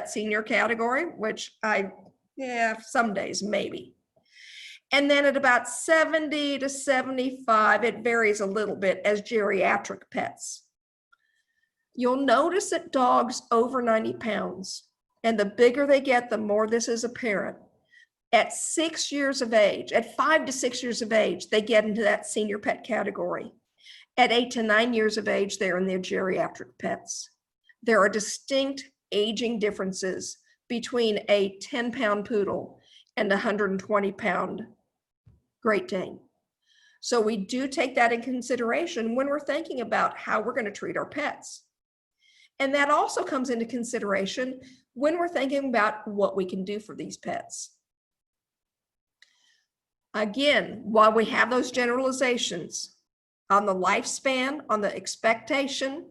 that senior category, which some days maybe. And then at about 70 to 75, it varies a little bit as geriatric pets. You'll notice that dogs over 90 pounds, and the bigger they get, the more this is apparent. At 6 years of age, at 5 to 6 years of age, they get into that senior pet category. At 8 to 9 years of age, they're in their geriatric pets. There are distinct aging differences between a 10-pound poodle and a 120-pound Great Dane. So we do take that in consideration when we're thinking about how we're going to treat our pets. And that also comes into consideration when we're thinking about what we can do for these pets. Again, while we have those generalizations on the lifespan, on the expectation,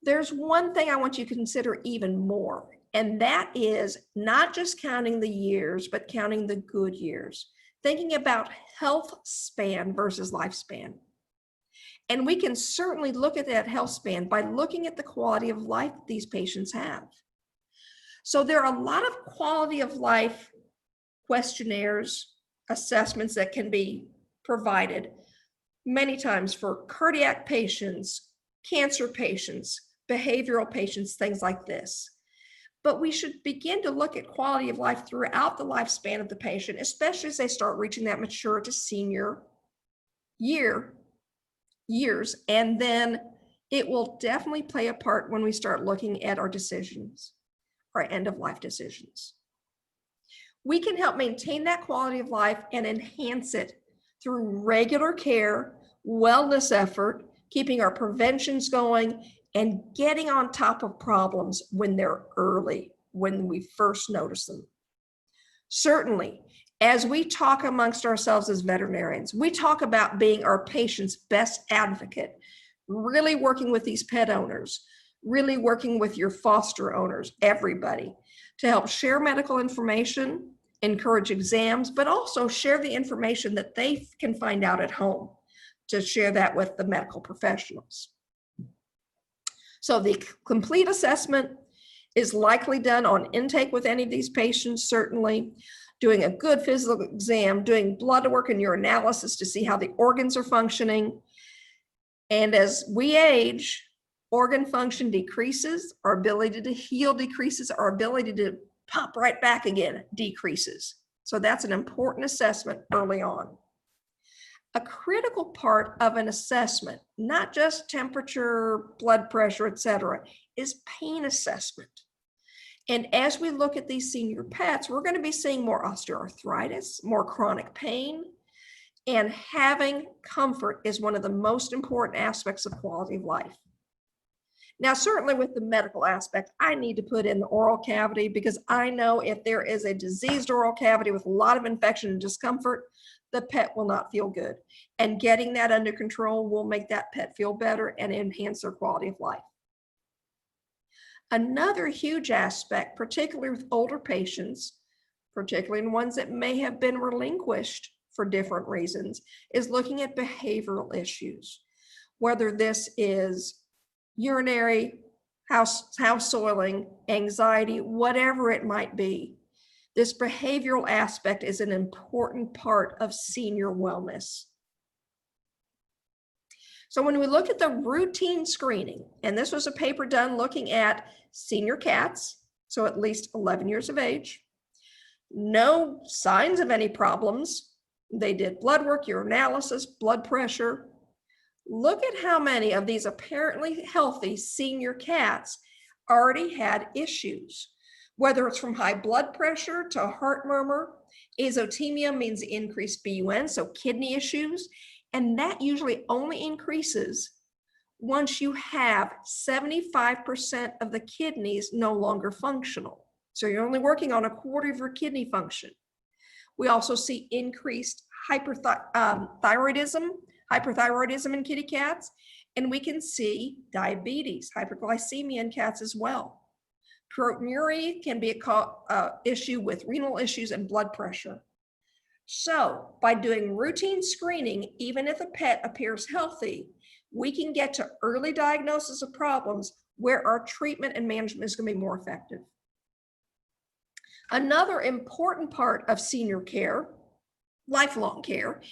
there's one thing I want you to consider even more, and that is not just counting the years, but counting the good years. Thinking about health span versus lifespan. And we can certainly look at that health span by looking at the quality of life that these patients have. So there are a lot of quality of life questionnaires, assessments that can be provided many times for cardiac patients, cancer patients, behavioral patients, things like this. But we should begin to look at quality of life throughout the lifespan of the patient, especially as they start reaching that mature to senior years. And then it will definitely play a part when we start looking at our decisions, our end of life decisions. We can help maintain that quality of life and enhance it through regular care, wellness effort, keeping our preventions going, and getting on top of problems when they're early, when we first notice them. Certainly, as we talk amongst ourselves as veterinarians, we talk about being our patient's best advocate, really working with these pet owners, really working with your foster owners, everybody, to help share medical information, encourage exams, but also share the information that they can find out at home, to share that with the medical professionals. So the complete assessment is likely done on intake with any of these patients, certainly doing a good physical exam, doing blood work and urinalysis to see how the organs are functioning. And as we age, organ function decreases, our ability to heal decreases, our ability to pop right back again decreases. So that's an important assessment early on. A critical part of an assessment, not just temperature, blood pressure, etc., is pain assessment. And as we look at these senior pets, we're going to be seeing more osteoarthritis, more chronic pain, and having comfort is one of the most important aspects of quality of life. Now, certainly with the medical aspect, I need to put in the oral cavity because I know if there is a diseased oral cavity with a lot of infection and discomfort, the pet will not feel good. And getting that under control will make that pet feel better and enhance their quality of life. Another huge aspect, particularly with older patients, particularly in ones that may have been relinquished for different reasons, is looking at behavioral issues, whether this is urinary, house soiling, anxiety, whatever it might be. This behavioral aspect is an important part of senior wellness. So when we look at the routine screening, and this was a paper done looking at senior cats, so at least 11 years of age, no signs of any problems. They did blood work, urinalysis, blood pressure. Look at how many of these apparently healthy senior cats already had issues, whether it's from high blood pressure to heart murmur. Azotemia means increased BUN, so kidney issues, and that usually only increases once you have 75% of the kidneys no longer functional. So you're only working on a quarter of your kidney function. We also see increased hyperthyroidism in kitty cats, and we can see diabetes, hyperglycemia in cats as well. Proteinuria can be an issue with renal issues and blood pressure. So by doing routine screening, even if a pet appears healthy, we can get to early diagnosis of problems where our treatment and management is going to be more effective. Another important part of senior care, lifelong care,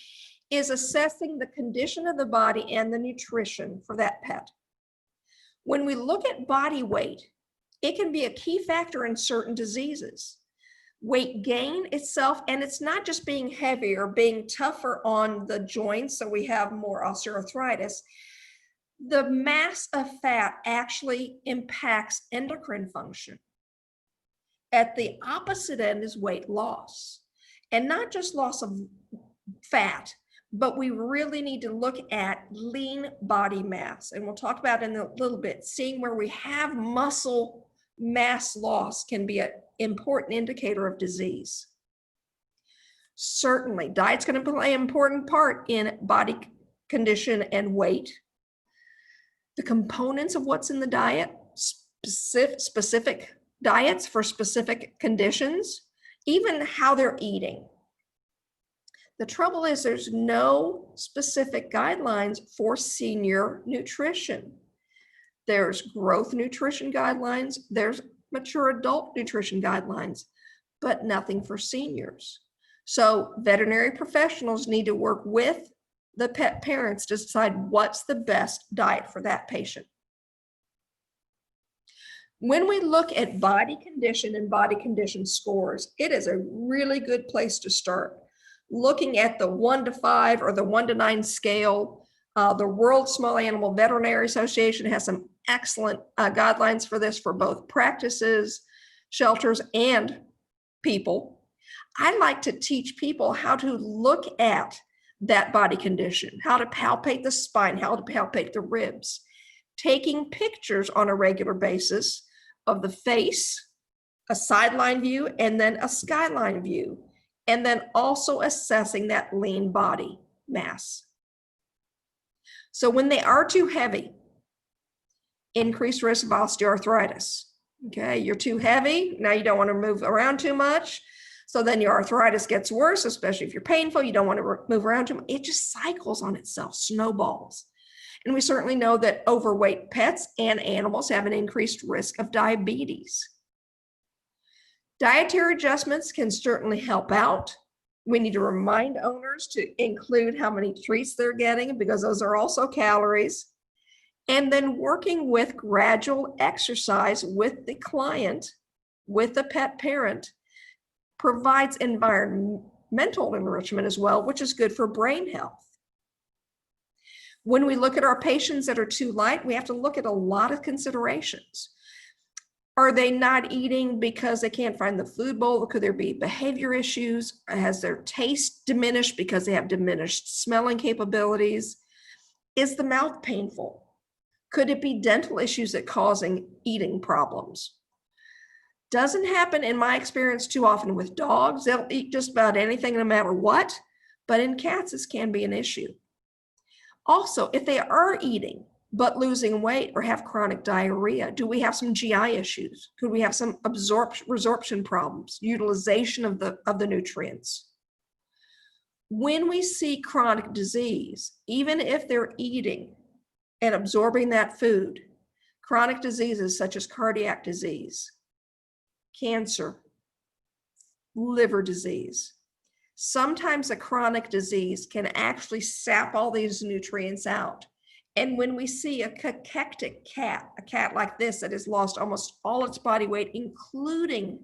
is assessing the condition of the body and the nutrition for that pet. When we look at body weight, it can be a key factor in certain diseases. Weight gain itself, and it's not just being heavier, being tougher on the joints, so we have more osteoarthritis. The mass of fat actually impacts endocrine function. At the opposite end is weight loss, and not just loss of fat, but we really need to look at lean body mass. And we'll talk about in a little bit, seeing where we have muscle mass loss can be an important indicator of disease. Certainly, diet's going to play an important part in body condition and weight. The components of what's in the diet, specific diets for specific conditions, even how they're eating. The trouble is there's no specific guidelines for senior nutrition. There's growth nutrition guidelines, there's mature adult nutrition guidelines, but nothing for seniors. So veterinary professionals need to work with the pet parents to decide what's the best diet for that patient. When we look at body condition and body condition scores, it is a really good place to start. Looking at the 1 to 5 or the 1 to 9 scale, the World Small Animal Veterinary Association has some excellent guidelines for this for both practices, shelters, and people. I like to teach people how to look at that body condition, how to palpate the spine, how to palpate the ribs, taking pictures on a regular basis of the face, a sideline view, and then a skyline view, and then also assessing that lean body mass. So when they are too heavy, increased risk of osteoarthritis. Okay, you're too heavy, now you don't want to move around too much. So then your arthritis gets worse, especially if you're painful, you don't want to move around too much. It just cycles on itself, snowballs. And we certainly know that overweight pets and animals have an increased risk of diabetes. Dietary adjustments can certainly help out. We need to remind owners to include how many treats they're getting because those are also calories. And then working with gradual exercise with the client, with the pet parent, provides environmental enrichment as well, which is good for brain health. When we look at our patients that are too light, we have to look at a lot of considerations. Are they not eating because they can't find the food bowl? Could there be behavior issues? Has their taste diminished because they have diminished smelling capabilities? Is the mouth painful? Could it be dental issues that causing eating problems? Doesn't happen in my experience too often with dogs. They'll eat just about anything no matter what, but in cats, this can be an issue. Also, if they are eating but losing weight or have chronic diarrhea, do we have some GI issues? Could we have some resorption problems, utilization of the nutrients? When we see chronic disease, even if they're eating and absorbing that food, chronic diseases such as cardiac disease, cancer, liver disease, sometimes a chronic disease can actually sap all these nutrients out. And when we see a cachectic cat, a cat like this that has lost almost all its body weight, including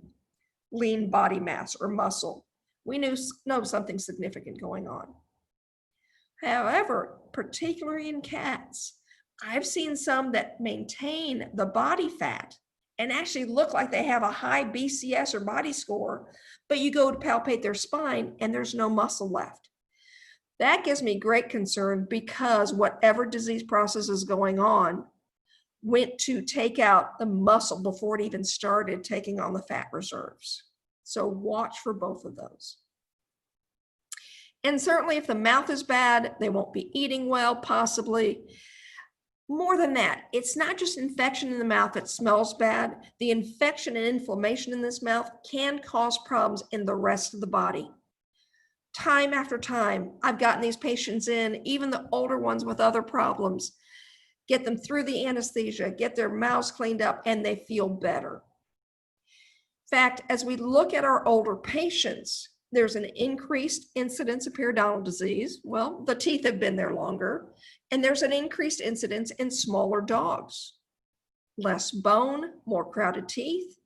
lean body mass or muscle, we know something significant going on. However, particularly in cats, I've seen some that maintain the body fat and actually look like they have a high BCS or body score, but you go to palpate their spine and there's no muscle left. That gives me great concern because whatever disease process is going on went to take out the muscle before it even started taking on the fat reserves. So watch for both of those. And certainly if the mouth is bad, they won't be eating well, possibly. More than that, it's not just infection in the mouth that smells bad. The infection and inflammation in this mouth can cause problems in the rest of the body. Time after time, I've gotten these patients in, even the older ones with other problems, get them through the anesthesia, get their mouths cleaned up, and they feel better. fact, as we look at our older patients, there's an increased incidence of periodontal disease. Well, the teeth have been there longer, and there's an increased incidence in smaller dogs. Less bone, more crowded teeth,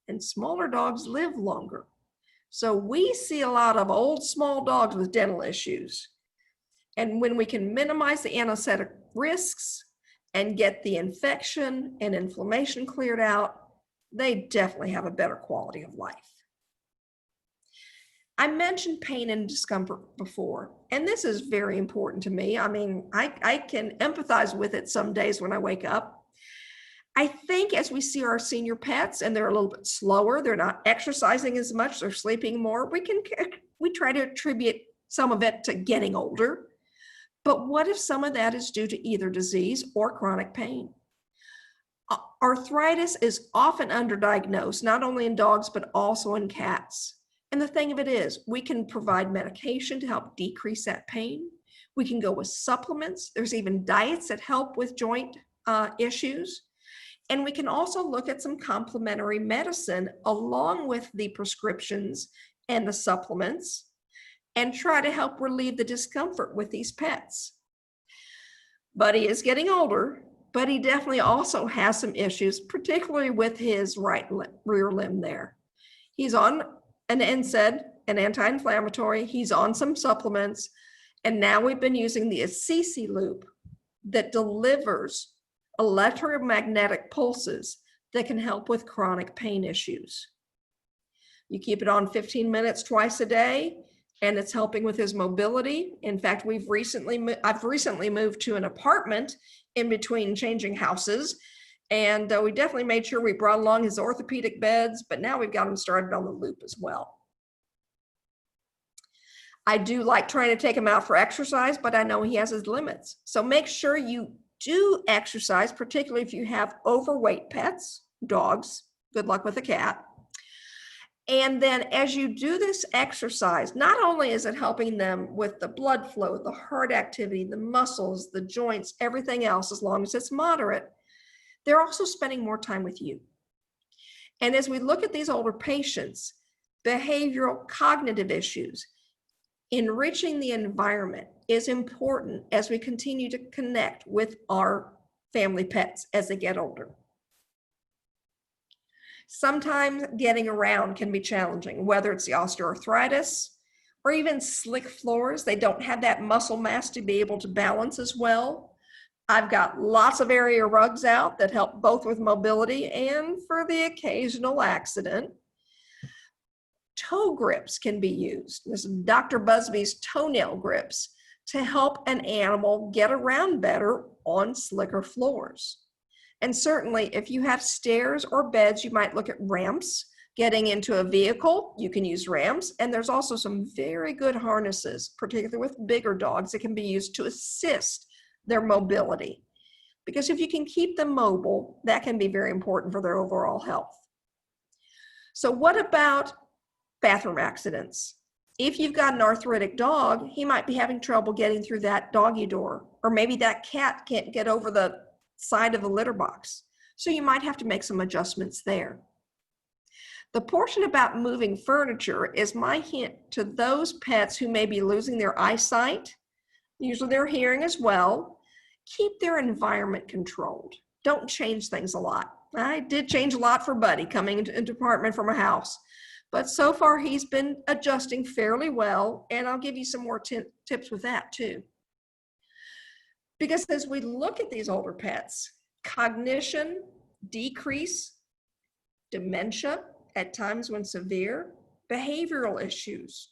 and smaller dogs live longer. So we see a lot of old, small dogs with dental issues. And when we can minimize the anesthetic risks and get the infection and inflammation cleared out, they definitely have a better quality of life. I mentioned pain and discomfort before, and this is very important to me. I mean, I can empathize with it some days when I wake up. I think as we see our senior pets and they're a little bit slower, they're not exercising as much, they're sleeping more, we try to attribute some of it to getting older. But what if some of that is due to either disease or chronic pain? Arthritis is often underdiagnosed, not only in dogs, but also in cats. And the thing of it is, we can provide medication to help decrease that pain. We can go with supplements. There's even diets that help with joint issues. And we can also look at some complementary medicine along with the prescriptions and the supplements and try to help relieve the discomfort with these pets. Buddy is getting older, but he definitely also has some issues, particularly with his right rear limb there. He's on an NSAID, an anti-inflammatory, he's on some supplements, and now we've been using the Assisi loop that delivers electromagnetic pulses that can help with chronic pain issues. You keep it on 15 minutes twice a day, and it's helping with his mobility. In fact, I've recently moved to an apartment in between changing houses, and we definitely made sure we brought along his orthopedic beds, but now we've got him started on the loop as well. I do like trying to take him out for exercise, but I know he has his limits. So make sure you do exercise, particularly if you have overweight pets, dogs, good luck with a cat. And then as you do this exercise, not only is it helping them with the blood flow, the heart activity, the muscles, the joints, everything else, as long as it's moderate, they're also spending more time with you. And as we look at these older patients, behavioral cognitive issues, enriching the environment is important as we continue to connect with our family pets as they get older. Sometimes getting around can be challenging, whether it's the osteoarthritis or even slick floors. They don't have that muscle mass to be able to balance as well. I've got lots of area rugs out that help both with mobility and for the occasional accident. Toe grips can be used. This is Dr. Busby's toenail grips to help an animal get around better on slicker floors. And certainly if you have stairs or beds, you might look at ramps. Getting into a vehicle, you can use ramps. And there's also some very good harnesses, particularly with bigger dogs, that can be used to assist their mobility. Because if you can keep them mobile, that can be very important for their overall health. So what about bathroom accidents? If you've got an arthritic dog, he might be having trouble getting through that doggy door, or maybe that cat can't get over the side of the litter box. So you might have to make some adjustments there. The portion about moving furniture is my hint to those pets who may be losing their eyesight, usually their hearing as well. Keep their environment controlled. Don't change things a lot. I did change a lot for Buddy coming into an apartment from a house, but so far he's been adjusting fairly well, and I'll give you some more tips with that too. Because as we look at these older pets, cognition decrease, dementia at times when severe, behavioral issues.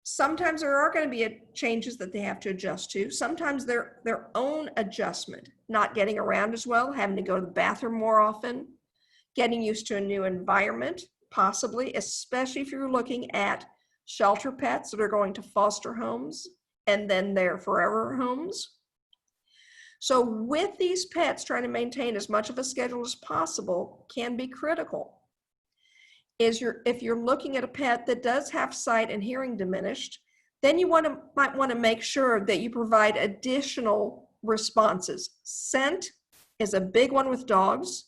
Sometimes there are going to be changes that they have to adjust to. Sometimes their own adjustment, not getting around as well, having to go to the bathroom more often, getting used to a new environment, possibly, especially if you're looking at shelter pets that are going to foster homes and then their forever homes. So with these pets, trying to maintain as much of a schedule as possible can be critical. If you're looking at a pet that does have sight and hearing diminished, then you might want to make sure that you provide additional responses. Scent is a big one with dogs,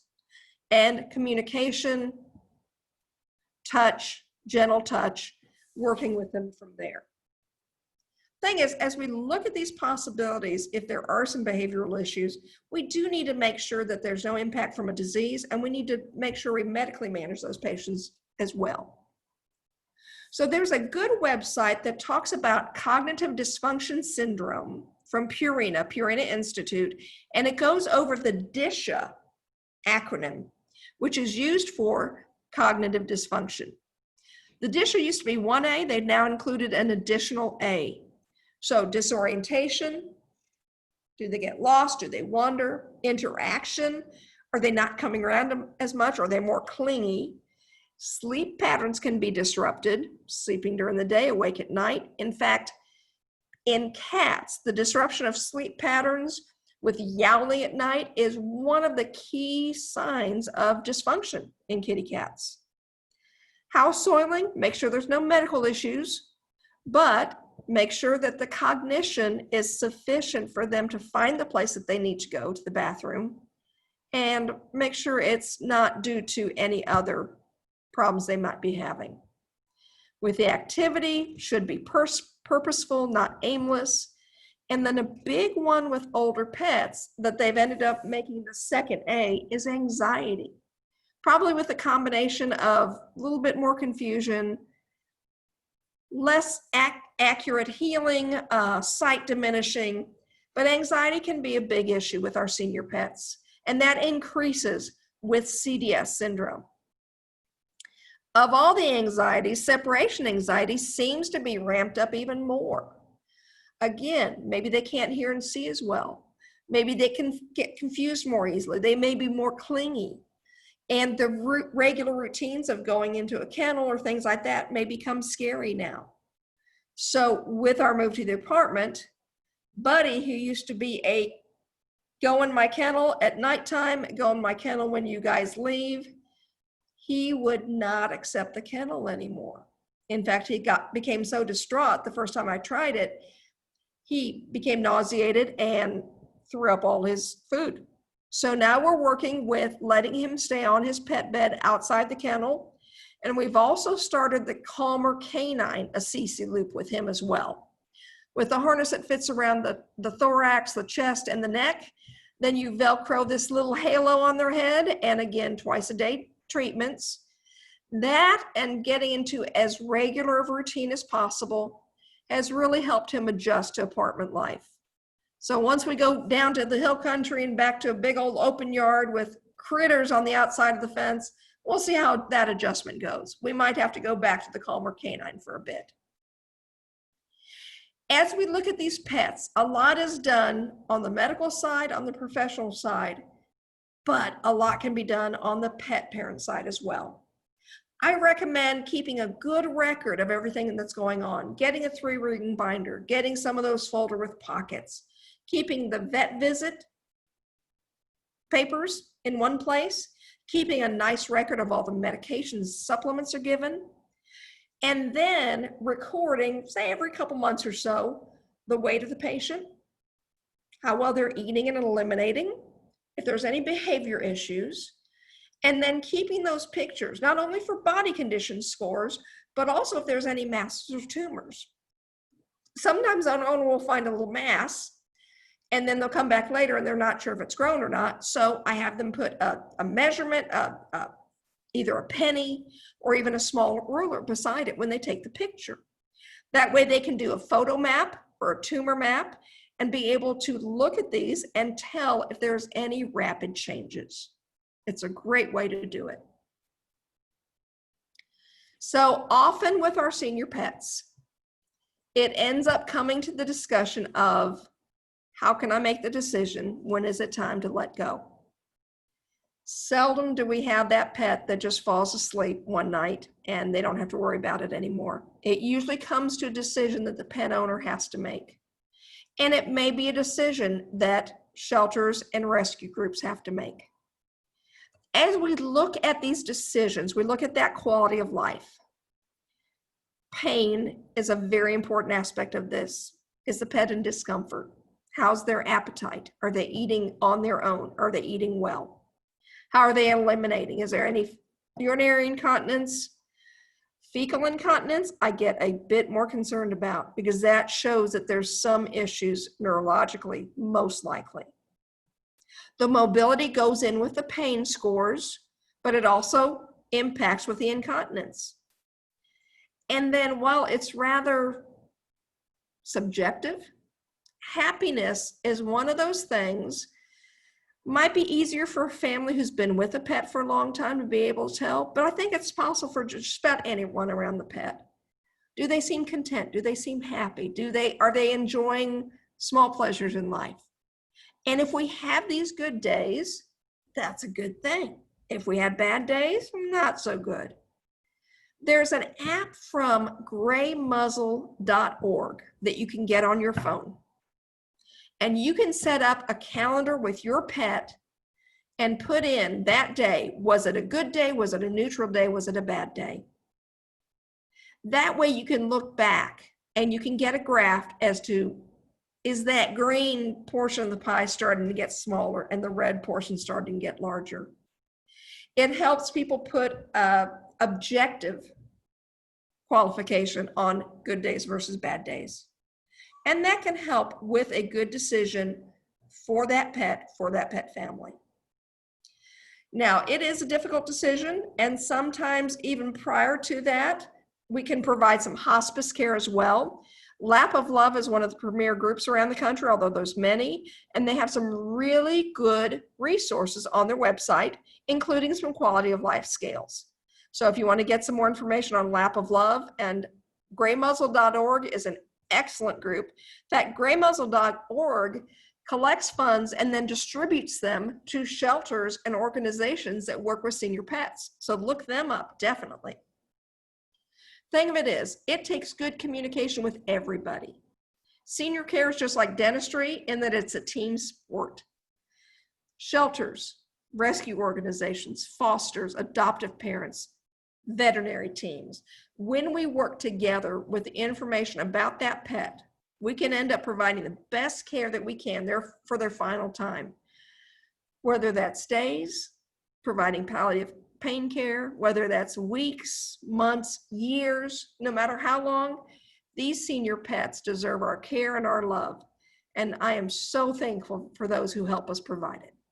and communication touch, gentle touch, working with them from there. Thing is, as we look at these possibilities, if there are some behavioral issues, we do need to make sure that there's no impact from a disease, and we need to make sure we medically manage those patients as well. So there's a good website that talks about cognitive dysfunction syndrome from Purina Institute, and it goes over the DISHA acronym, which is used for cognitive dysfunction. The DISHA used to be 1A, they've now included an additional A. So disorientation, do they get lost? Do they wander? Interaction, are they not coming around as much? Are they more clingy? Sleep patterns can be disrupted, sleeping during the day, awake at night. In fact, in cats, the disruption of sleep patterns with yowling at night is one of the key signs of dysfunction in kitty cats. House soiling, make sure there's no medical issues, but make sure that the cognition is sufficient for them to find the place that they need to go to the bathroom, and make sure it's not due to any other problems they might be having. With the activity, should be purposeful, not aimless. And then a big one with older pets that they've ended up making the second A is anxiety. Probably with a combination of a little bit more confusion, less accurate healing, sight diminishing, but anxiety can be a big issue with our senior pets, and that increases with CDS syndrome. Of all the anxieties, separation anxiety seems to be ramped up even more. Again, maybe they can't hear and see as well. Maybe they can get confused more easily. They may be more clingy. And the regular routines of going into a kennel or things like that may become scary now. So with our move to the apartment, Buddy, who used to be a go in my kennel at nighttime, go in my kennel when you guys leave, he would not accept the kennel anymore. In fact, he became so distraught the first time I tried it, he became nauseated and threw up all his food. So now we're working with letting him stay on his pet bed outside the kennel. And we've also started the Calmer Canine Assisi loop with him as well. With the harness that fits around the thorax, the chest, and the neck, then you Velcro this little halo on their head, and again, twice a day treatments. That and getting into as regular of a routine as possible has really helped him adjust to apartment life. So once we go down to the hill country and back to a big old open yard with critters on the outside of the fence, we'll see how that adjustment goes. We might have to go back to the Calmer Canine for a bit. As we look at these pets, a lot is done on the medical side, on the professional side, but a lot can be done on the pet parent side as well. I recommend keeping a good record of everything that's going on, getting a 3-ring binder, getting some of those folder with pockets, keeping the vet visit papers in one place, keeping a nice record of all the medications, supplements are given, and then recording, say every couple months or so, the weight of the patient, how well they're eating and eliminating, if there's any behavior issues, and then keeping those pictures, not only for body condition scores, but also if there's any masses or tumors. Sometimes an owner will find a little mass, and then they'll come back later and they're not sure if it's grown or not. So I have them put a measurement, either a penny or even a small ruler beside it when they take the picture. That way they can do a photo map or a tumor map and be able to look at these and tell if there's any rapid changes. It's a great way to do it. So often with our senior pets, it ends up coming to the discussion of how can I make the decision? When is it time to let go? Seldom do we have that pet that just falls asleep one night and they don't have to worry about it anymore. It usually comes to a decision that the pet owner has to make. And it may be a decision that shelters and rescue groups have to make. As we look at these decisions, we look at that quality of life. Pain is a very important aspect of this. Is the pet in discomfort? How's their appetite? Are they eating on their own? Are they eating well? How are they eliminating? Is there any urinary incontinence? Fecal incontinence, I get a bit more concerned about because that shows that there's some issues neurologically, most likely. The mobility goes in with the pain scores, but it also impacts with the incontinence. And then while it's rather subjective, happiness is one of those things. Might be easier for a family who's been with a pet for a long time to be able to tell, but I think it's possible for just about anyone around the pet. Do they seem content? Do they seem happy? Are they enjoying small pleasures in life? And if we have these good days, that's a good thing. If we have bad days, not so good. There's an app from graymuzzle.org that you can get on your phone. And you can set up a calendar with your pet and put in that day. Was it a good day? Was it a neutral day? Was it a bad day? That way you can look back and you can get a graph as to, is that green portion of the pie starting to get smaller and the red portion starting to get larger? It helps people put objective qualification on good days versus bad days. And that can help with a good decision for that pet family. Now, it is a difficult decision, and sometimes even prior to that, we can provide some hospice care as well. Lap of Love is one of the premier groups around the country, although there's many, and they have some really good resources on their website, including some quality of life scales. So if you want to get some more information on Lap of Love, and graymuzzle.org is an excellent group. In fact, graymuzzle.org collects funds and then distributes them to shelters and organizations that work with senior pets. So look them up, definitely. Thing of it is, it takes good communication with everybody. Senior care is just like dentistry in that it's a team sport. Shelters, rescue organizations, fosters, adoptive parents, veterinary teams. When we work together with the information about that pet, we can end up providing the best care that we can there for their final time. Whether that's days, providing palliative pain care, whether that's weeks, months, years, no matter how long, these senior pets deserve our care and our love. And I am so thankful for those who help us provide it.